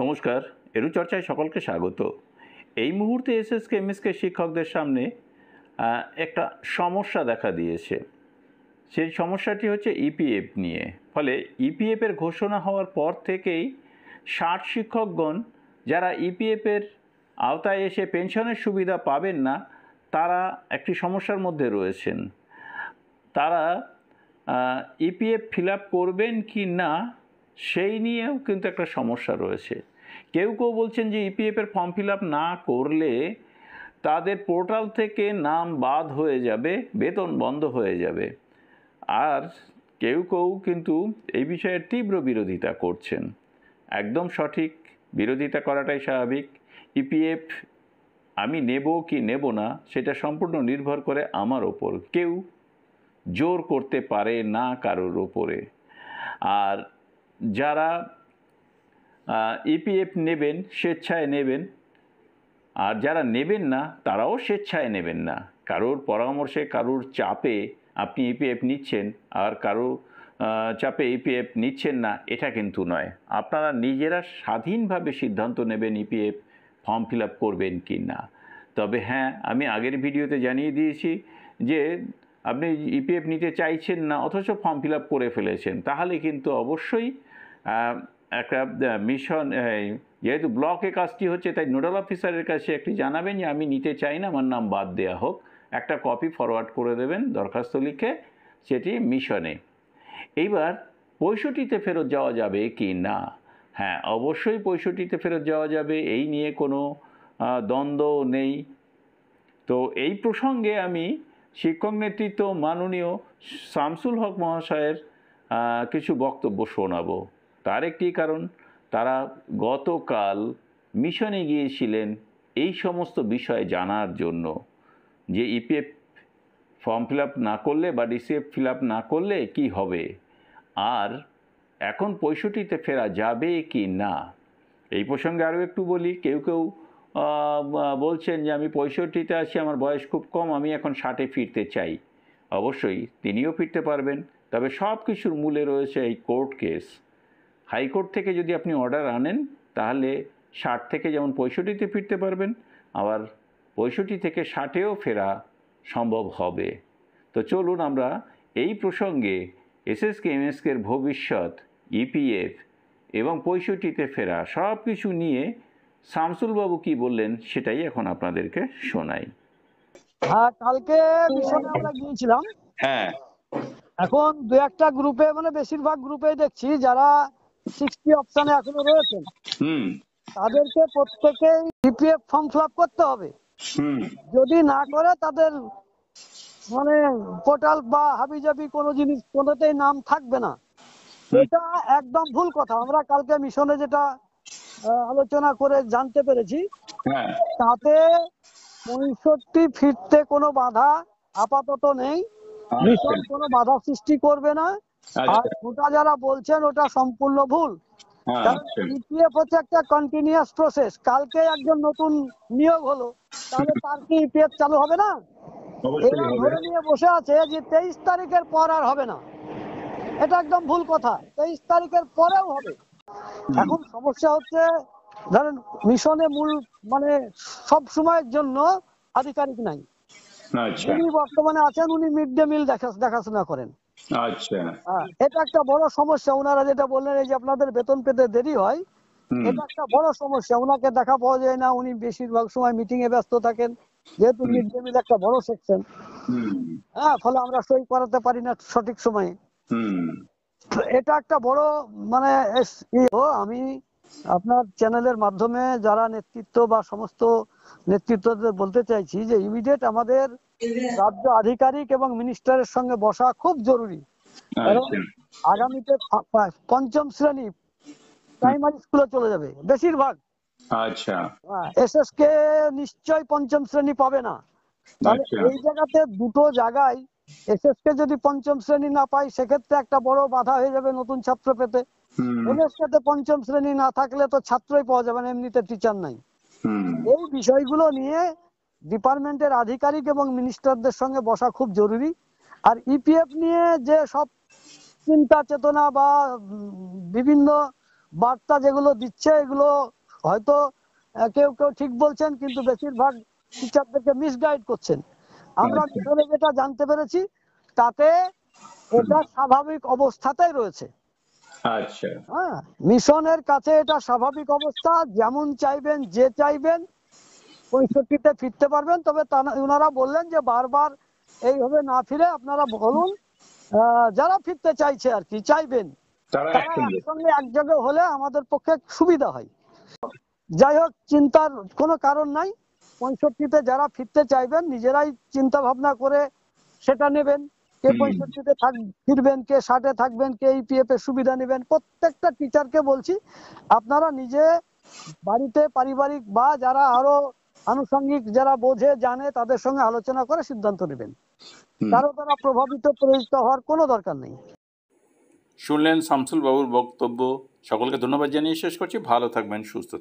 নমস্কার, এরু চর্চায় সকলকে স্বাগত। এই মুহূর্তে এসএসকে এমএসকে শিক্ষকদের সামনে একটা সমস্যা দেখা দিয়েছে। সেই সমস্যাটি হচ্ছে ইপিএফ নিয়ে। ফলে ইপিএফের ঘোষণা হওয়ার পর থেকেই ৬০ শিক্ষকগণ যারা ইপিএফের আওতায় এসে পেনশনের সুবিধা পাবেন না, তারা একটি সমস্যার মধ্যে রয়েছেন। তারা ইপিএফ ফিল আপ করবেন কি না সেই নিয়েও কিন্তু একটা সমস্যা রয়েছে। কেউ কেউ বলছেন যে ইপিএফের ফর্ম ফিল আপ না করলে তাদের পোর্টাল থেকে নাম বাদ হয়ে যাবে, বেতন বন্ধ হয়ে যাবে। আর কেউ কেউ কিন্তু এই বিষয়ে তীব্র বিরোধিতা করছেন। একদম সঠিক, বিরোধিতা করাটাই স্বাভাবিক। ইপিএফ আমি নেব কি নেব না সেটা সম্পূর্ণ নির্ভর করে আমার ওপর। কেউ জোর করতে পারে না কারোর ওপরে। আর যারা ইপিএফ নেবেন স্বেচ্ছায় নেবেন, আর যারা নেবেন না তারাও স্বেচ্ছায় নেবেন না। কারোর পরামর্শে, কারোর চাপে আপনি ইপিএফ নিচ্ছেন আর কারোর চাপে ইপিএফ নিচ্ছেন না, এটা কিন্তু নয়। আপনারা নিজেরা স্বাধীনভাবে সিদ্ধান্ত নেবেন ইপিএফ ফর্ম ফিল আপ করবেন কি না। তবে হ্যাঁ, আমি আগের ভিডিওতে জানিয়ে দিয়েছি যে আপনি ইপিএফ নিতে চাইছেন না অথচ ফর্ম ফিল আপ করে ফেলেছেন, তাহলে কিন্তু অবশ্যই একটা মিশন, যেহেতু ব্লকে কাজটি হচ্ছে তাই নোডাল অফিসারের কাছে একটি জানাবেন যে আমি নিতে চাই না, আমার নাম বাদ দেওয়া হোক। একটা কপি ফরওয়ার্ড করে দেবেন দরখাস্ত লিখে, সেটি মিশনে। এইবার ৬৫তে ফেরত যাওয়া যাবে কি না? হ্যাঁ, অবশ্যই ৬৫তে ফেরত যাওয়া যাবে, এই নিয়ে কোনো দ্বন্দ্ব নেই। তো এই প্রসঙ্গে আমি শিক্ষক নেতৃত্ব মাননীয় শামসুল হক মহাশয়ের কিছু বক্তব্য শোনাবো। তার একটি কারণ, তারা গতকাল মিশনে গিয়েছিলেন এই সমস্ত বিষয় জানার জন্য যে ইপিএফ ফর্ম ফিল আপ না করলে বা ডিসিএফ ফিল আপ না করলে কি হবে, আর এখন ৬৫তে ফেরা যাবে কি না। এই প্রসঙ্গে আরও একটু বলি। কেউ কেউ বলছেন যে আমি ৬৫তে আছি, আমার বয়স খুব কম, আমি এখন ৬০-এ ফিরতে চাই। অবশ্যই তিনিও ফিরতে পারবেন, তবে সব কিছুর মূলে রয়েছে এই কোর্ট কেস। হাইকোর্ট থেকে যদি আপনি অর্ডার আনেন তাহলে ৬০ থেকে যেমন ৬৫তে ফিরতে পারবেন, আবার ৬৫ থেকে ৬০-এও ফেরা সম্ভব হবে। তো চলুন আমরা এই প্রসঙ্গে এসএসকে এমএসকের ভবিষ্যৎ, ইপিএফ এবং ৬৫তে ফেরা সব কিছু নিয়ে শামসুলবাবু কি বললেন সেটাই এখন আপনাদেরকে শোনাই। হ্যাঁ, কালকে মিশনে আমরা গিয়েছিলাম। হ্যাঁ, এখন দু একটা গ্রুপে, মানে বেশিরভাগ গ্রুপে দেখছি যারা 60 অপশনে এখনো রয়েছেন, তাদেরকে প্রত্যেকেই ইপিএফ ফর্ম ফিল আপ করতে হবে। যদি না করে তাদের মানে পোর্টাল বা হাবিজাবি কোনো জিনিস কোনোতেই নাম থাকবে না। এটা একদম ভুল কথা। আমরা কালকে মিশনে যেটা আলোচনা করে জানতে পেরেছি, তাতে ৬৫ ফিরতে কোনো বাধা আপাতত নেই। মিশন কোনো বাধা সৃষ্টি করবে না। আর ওটা যারা বলছেন ওটা সম্পূর্ণ ভুল। কারণ ইপিএফ হচ্ছে একটা কন্টিনিউয়াস প্রসেস। কালকে একজন নতুন নিয়োগ হলো, তাহলে তার কি ইপিএফ চালু হবে না? এরা ধরে নিয়ে বসে আছে যে 23 তারিখের পর আর হবে না। এটা একদম ভুল কথা। 23 তারিখের পরেও হবে। এখন সমস্যা হচ্ছে, ধরেন মিশনে মূল মানে সব সময়ের জন্য আধিকারিক নাই। যিনি বর্তমানে আছেন উনি মিড ডে মিল দেখাশোনা করেন। এটা একটা বড় সমস্যা। ওনারা যেটা বললেন, এই যে আপনাদের বেতন পেতে দেরি হয়, এটা একটা বড় সমস্যা। ওনাকে দেখা পাওয়া যায় না, উনি বেশিরভাগ সময় মিটিং এ ব্যস্ত থাকেন, যেহেতু মিড ডে মিল একটা বড় সেকশন। ফলে আমরা সই করাতে পারি না সঠিক সময়ে। এটা একটা বড় মানে আমি আপনার চ্যানেলের মাধ্যমে যারা নেতৃত্ব বা সমস্ত নেতৃত্বদের বলতে চাইছি যে ইমিডিয়েট আমাদের রাজ্য আধিকারিক এবং মিনিস্টারের সঙ্গে বসা খুব জরুরি। কারণ আগামীতে ৫ম শ্রেণী প্রাইমারি স্কুলে চলে যাবে বেশিরভাগ। এসএসকে নিশ্চয় ৫ম শ্রেণী পাবে না। তাহলে এই জায়গাতে দুটো জায়গায় এসএসকে যদি ৫ম শ্রেণী না পাই, সেক্ষেত্রে একটা বড় বাধা হয়ে যাবে নতুন ছাত্র পেতে। এমএসকে ৫ম শ্রেণী না থাকলে তো ছাত্রই পাওয়া যাবে না, এমনিতে টিচার নাই। এই বিষয়গুলো নিয়ে ডিপার্টমেন্টের আধিকারিক এবং মিনিস্টারদের সঙ্গে বসা খুব জরুরি। আর ইপিএফ নিয়ে যে সব চিন্তা চেতনা বা বিভিন্ন বার্তা যেগুলো দিচ্ছে এগুলো হয়তো কেউ কেউ ঠিক বলছেন, কিন্তু বেশিরভাগ টিচারদেরকে মিসগাইড করছেন। আমরা মিশনে যেটা জানতে পেরেছি তাতে এটা স্বাভাবিক অবস্থাতেই রয়েছে। আচ্ছা, হ্যাঁ, মিশনের কাছে এটা স্বাভাবিক অবস্থা, যেমন চাইবেন যে চাইবেন 65-তে ফিরতে পারবেন। তবে ওনারা বললেন যে বারবার এইভাবে না ফিরে আপনারা বলুন, যারা ফিরতে চাইছে আর কি চাইবেন তারা একসঙ্গে এক জায়গায় হলে আমাদের পক্ষে সুবিধা হয়। যাই হোক, চিন্তার কোনো কারণ নাই। 65-তে যারা ফিরতে চাইবেন নিজেরাই চিন্তা ভাবনা করে সেটা নেবেন। কে 65-তে ফিরবেন, কে 60-এ থাকবেন, কে ইপিএফ এর সুবিধা নেবেন। প্রত্যেকটা টিচারকে বলছি আপনারা নিজে বাড়িতে পারিবারিক বা যারা আরো আনুষঙ্গিক যারা বোঝে জানে তাদের সঙ্গে আলোচনা করে সিদ্ধান্ত নেবেন। কারো দ্বারা প্রভাবিত প্রয়োজিত হওয়ার কোনো দরকার নেই। শুনলেন শামসুল বাবুর বক্তব্য। সকলকে ধন্যবাদ জানিয়ে শেষ করছি। ভালো থাকবেন, সুস্থ থাকবেন।